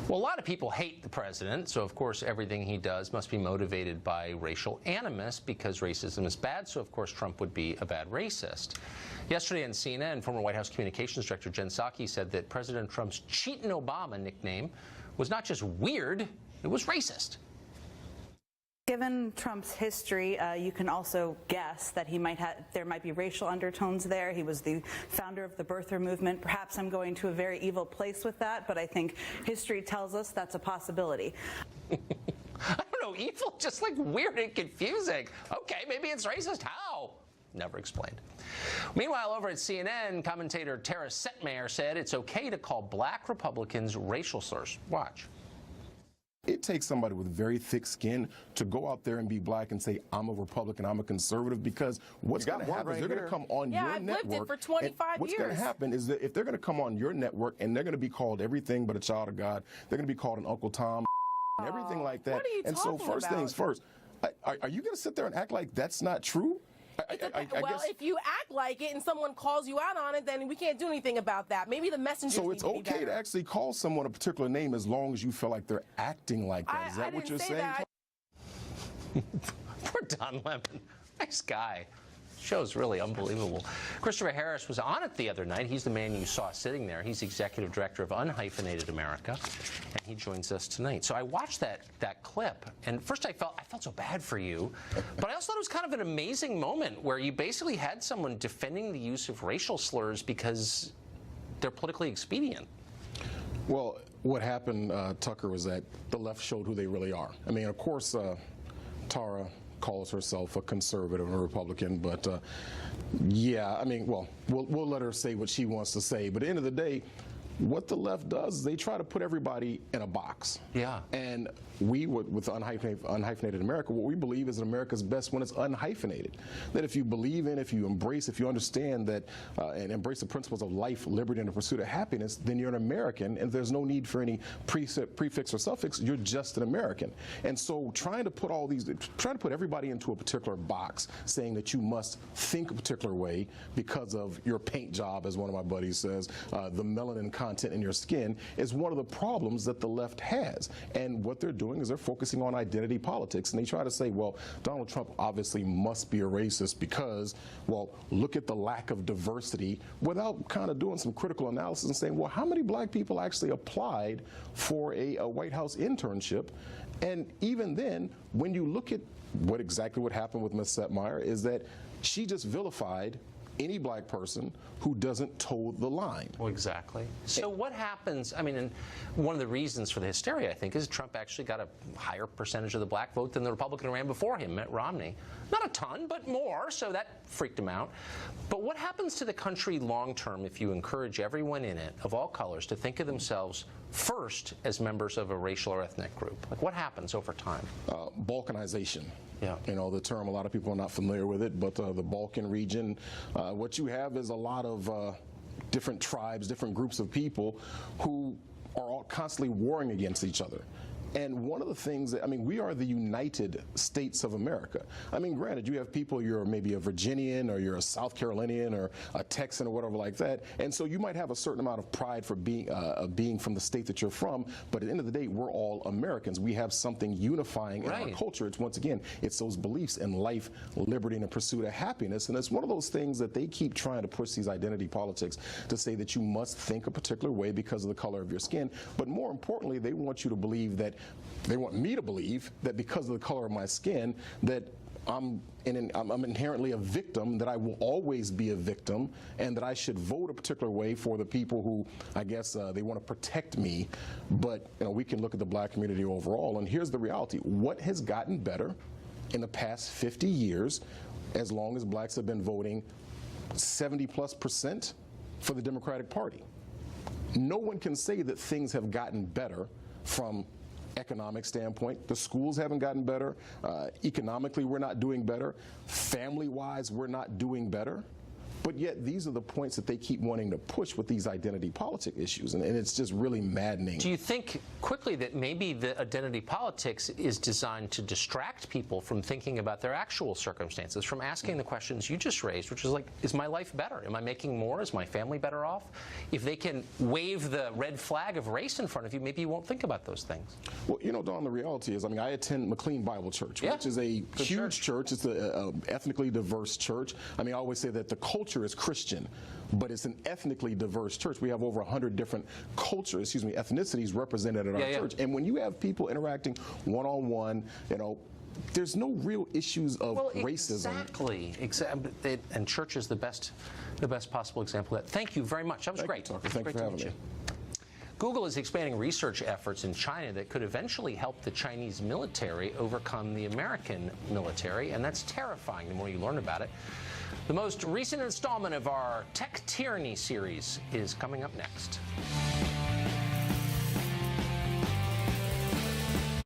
Well, a lot of people hate the president, so of course everything he does must be motivated by racial animus because racism is bad, so of course Trump would be a bad racist. Yesterday on CNN, former White House Communications Director Jen Psaki said that President Trump's Cheatin' Obama nickname was not just weird, it was racist. Given Trump's history, you can also guess that there might be racial undertones there. He was the founder of the birther movement. Perhaps I'm going to a very evil place with that, but I think history tells us that's a possibility. I don't know, evil, just like weird and confusing. Okay, maybe it's racist. How? Never explained. Meanwhile, over at CNN, commentator Tara Setmayer said it's okay to call black Republicans racial slurs. Watch. It takes somebody with very thick skin to go out there and be black and say, I'm a Republican, I'm a conservative, because what's going to happen is they're going to come on your network. Yeah, I've lived it for 25 years. What's going to happen is that if they're going to come on your network and they're going to be called everything but a child of God, they're going to be called an Uncle Tom and everything like that. What are you and so first about? things first, are you going to sit there and act like that's not true? Well, if you act like it and someone calls you out on it, then we can't do anything about that. Maybe the messenger. So it's okay to actually call someone a particular name as long as you feel like they're acting like that. Is that what you're saying? Poor Don Lemon. Nice guy. Show's really unbelievable. Christopher Harris was on it the other night. He's the man you saw sitting there. He's executive director of Unhyphenated America, and he joins us tonight. So I watched that clip, and first I felt so bad for you, but I also thought it was kind of an amazing moment where you basically had someone defending the use of racial slurs because they're politically expedient. Well, what happened, Tucker, was that the left showed who they really are. I mean, of course, Tara calls herself a conservative and a Republican, but yeah, I mean, well, we'll let her say what she wants to say, but at the end of the day, what the left does is they try to put everybody in a box. Yeah. And we, with Unhyphenated America, what we believe is that America's best when it's unhyphenated. That if you believe in, if you embrace, if you understand that and embrace the principles of life, liberty, and the pursuit of happiness, then you're an American, and there's no need for any prefix or suffix. You're just an American. And so trying to put everybody into a particular box, saying that you must think a particular way because of your paint job, as one of my buddies says, the melanin content in your skin, is one of the problems that the left has. And what they're doing is they're focusing on identity politics, and they try to say, well, Donald Trump obviously must be a racist because, well, look at the lack of diversity, without kind of doing some critical analysis and saying, well, how many black people actually applied for a White House internship? And even then, when you look at what happened with Ms. Setmayer, is that she just vilified any black person who doesn't toe the line. Well, exactly. So what happens, I mean, and one of the reasons for the hysteria, I think, is Trump actually got a higher percentage of the black vote than the Republican who ran before him, Mitt Romney. Not a ton, but more, so that freaked him out. But what happens to the country long term if you encourage everyone in it, of all colors, to think of themselves first as members of a racial or ethnic group? Like, what happens over time? Balkanization. Yeah. You know, the term, a lot of people are not familiar with it, but the Balkan region, what you have is a lot of different tribes, different groups of people who are all constantly warring against each other. And one of the things that, I mean, we are the United States of America. I mean, granted, you have people, you're maybe a Virginian or you're a South Carolinian or a Texan or whatever like that. And so you might have a certain amount of pride for being from the state that you're from. But at the end of the day, we're all Americans. We have something unifying in our culture. It's, once again, it's those beliefs in life, liberty, and the pursuit of happiness. And it's one of those things that they keep trying to push these identity politics to say that you must think a particular way because of the color of your skin. But more importantly, they want you to believe that, they want me to believe that because of the color of my skin, that I'm inherently a victim, that I will always be a victim, and that I should vote a particular way for the people who, I guess, they want to protect me. But you know, we can look at the black community overall, and here's the reality. What has gotten better in the past 50 years, as long as blacks have been voting 70+% for the Democratic Party? No one can say that things have gotten better from economic standpoint. The schools haven't gotten better. Economically, we're not doing better. Family-wise, we're not doing better. But yet these are the points that they keep wanting to push with these identity politic issues, and it's just really maddening. Do you think quickly that maybe the identity politics is designed to distract people from thinking about their actual circumstances, from asking the questions you just raised, which is like, is my life better? Am I making more? Is my family better off? If they can wave the red flag of race in front of you, maybe you won't think about those things. Well, you know, Don, the reality is, I mean, I attend McLean Bible Church, which is a huge church. It's an ethnically diverse church. I mean, I always say that the culture is Christian, but it's an ethnically diverse church. We have over 100 different cultures, ethnicities represented at our church. And when you have people interacting one-on-one, you know, there's no real issues of racism. Exactly. And church is the best possible example of that. Thank you very much. That was great. Thank you for having me. Google is expanding research efforts in China that could eventually help the Chinese military overcome the American military, and that's terrifying the more you learn about it. The most recent installment of our Tech Tyranny series is coming up next.